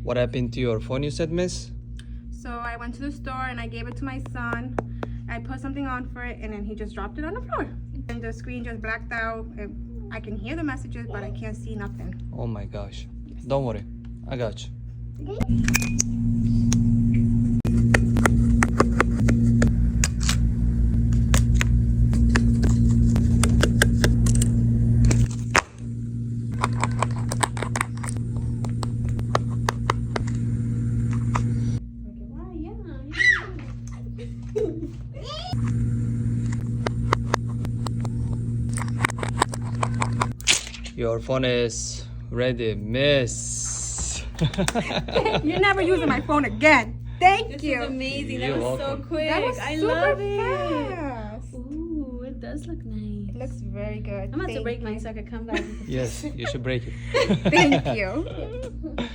What happened to your phone, you said, miss? So I went to the store and I gave it to my son. I put something on for it and then he just dropped it on the floor. And the screen just blacked out. I can hear the messages, but I can't see nothing. Oh my gosh. Don't worry. I got you. Your phone is ready, miss. You're never using my phone again. Thank This you. is amazing. That You're was welcome. so quick. That was I super love it. fast. Ooh, it does look nice. It looks very good. I'm about to Thank break you. mine so I can come back. Yes, you should break it. Thank you.